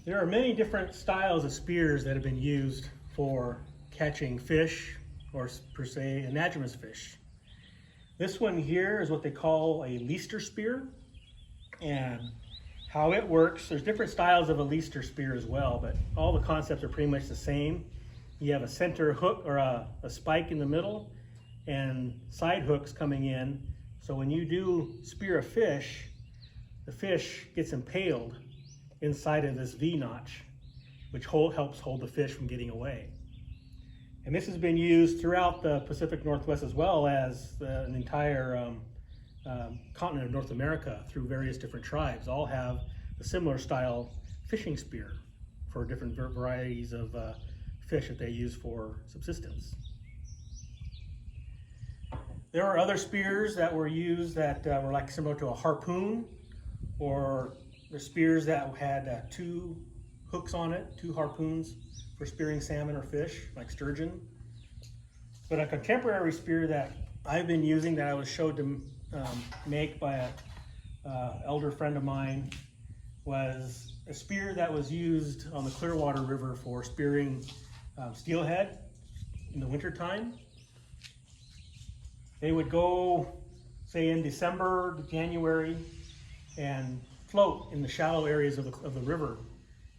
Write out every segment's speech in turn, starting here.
There are many different styles of spears that have been used for catching fish, or per se anadromous fish. This one here is what they call a Leicester spear, and how it works, there's different styles of a Leicester spear as well, but all the concepts are pretty much the same. You have a center hook or a spike in the middle and side hooks coming in. So when you do spear a fish, the fish gets impaled inside of this V-notch, which helps hold the fish from getting away. And this has been used throughout the Pacific Northwest as well as an entire continent of North America through various different tribes. All have a similar style fishing spear for different varieties of fish that they use for subsistence. There are other spears that were used that were like similar to a harpoon, or the spears that had two hooks on it, two harpoons for spearing salmon or fish, like sturgeon. But a contemporary spear that I've been using, that I was showed to make by an elder friend of mine, was a spear that was used on the Clearwater River for spearing steelhead in the wintertime. They would go, say in December, January, and float in the shallow areas of the river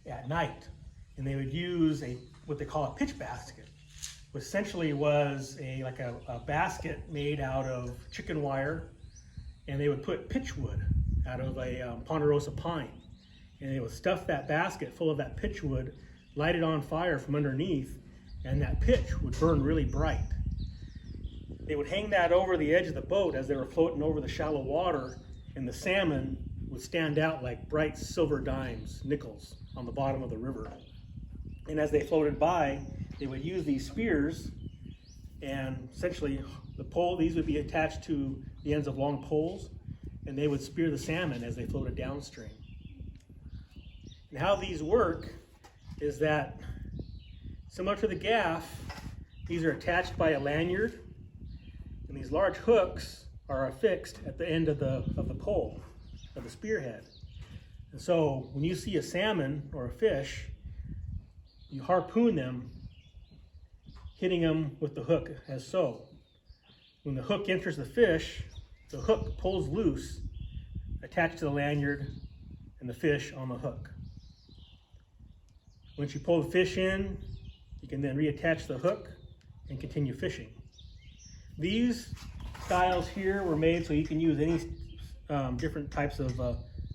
at night. And they would use what they call a pitch basket, which essentially was like a basket made out of chicken wire, and they would put pitch wood out of a ponderosa pine. And they would stuff that basket full of that pitch wood, light it on fire from underneath, and that pitch would burn really bright. They would hang that over the edge of the boat as they were floating over the shallow water, and the salmon would stand out like bright silver dimes, nickels, on the bottom of the river. And as they floated by, they would use these spears, and essentially these would be attached to the ends of long poles, and they would spear the salmon as they floated downstream. And how these work is that, similar to the gaff, these are attached by a lanyard, and these large hooks are affixed at the end of the pole, of the spearhead. And so when you see a salmon or a fish, you harpoon them, hitting them with the hook as so. When the hook enters the fish, the hook pulls loose, attached to the lanyard, and the fish on the hook. Once you pull the fish in, you can then reattach the hook and continue fishing. These styles here were made so you can use any different types of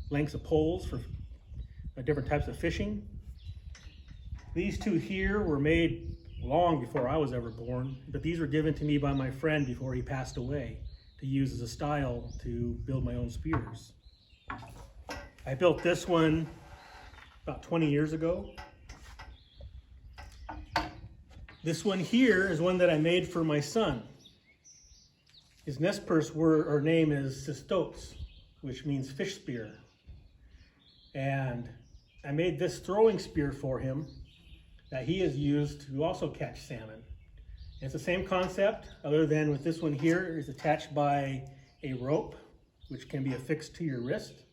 lengths of poles for different types of fishing. These two here were made long before I was ever born, but these were given to me by my friend before he passed away to use as a style to build my own spears. I built this one about 20 years ago. This one here is one that I made for my son. His Nez Perce name is Sistotes, which means fish spear. And I made this throwing spear for him that he has used to also catch salmon. It's the same concept, other than with this one here is attached by a rope, which can be affixed to your wrist.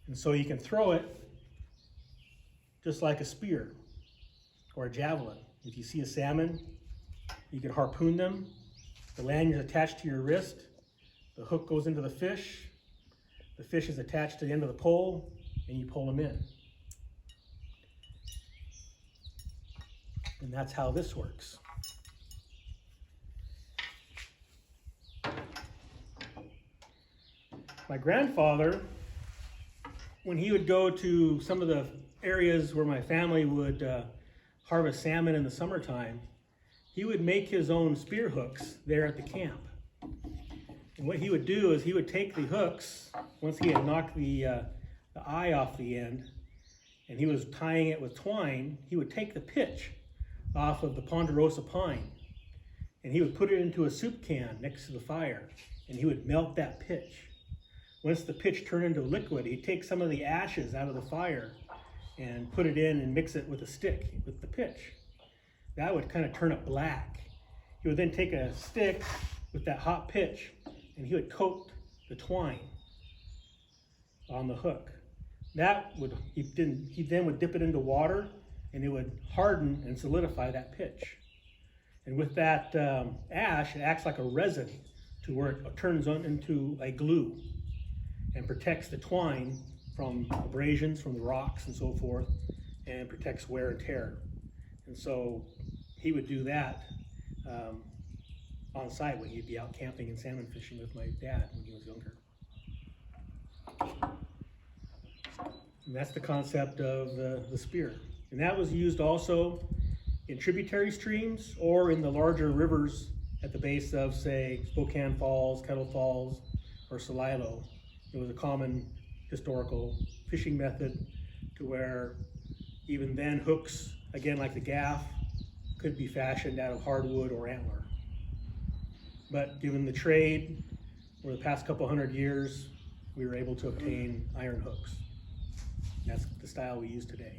And so you can throw it just like a spear or a javelin. If you see a salmon, you can harpoon them. The lanyard is attached to your wrist. The hook goes into the fish. The fish is attached to the end of the pole, and you pull them in. And that's how this works. My grandfather, when he would go to some of the areas where my family would harvest salmon in the summertime, he would make his own spear hooks there at the camp. And what he would do is he would take the hooks, once he had knocked the eye off the end, and he was tying it with twine, he would take the pitch off of the ponderosa pine, and he would put it into a soup can next to the fire, and he would melt that pitch. Once the pitch turned into liquid, he'd take some of the ashes out of the fire and put it in and mix it with a stick with the pitch. That would kind of turn it black. He would then take a stick with that hot pitch, and he would coat the twine on the hook. That would, he then would dip it into water, and it would harden and solidify that pitch. And with that ash, it acts like a resin to where it turns into a glue and protects the twine from abrasions from the rocks and so forth, and protects wear and tear. And so he would do that on site when he'd be out camping and salmon fishing with my dad when he was younger. And that's the concept of the spear. And that was used also in tributary streams or in the larger rivers at the base of, say, Spokane Falls, Kettle Falls, or Celilo. It was a common historical fishing method to where even then hooks, again like the gaff, could be fashioned out of hardwood or antler. But given the trade over the past couple hundred years, we were able to obtain iron hooks. That's the style we use today.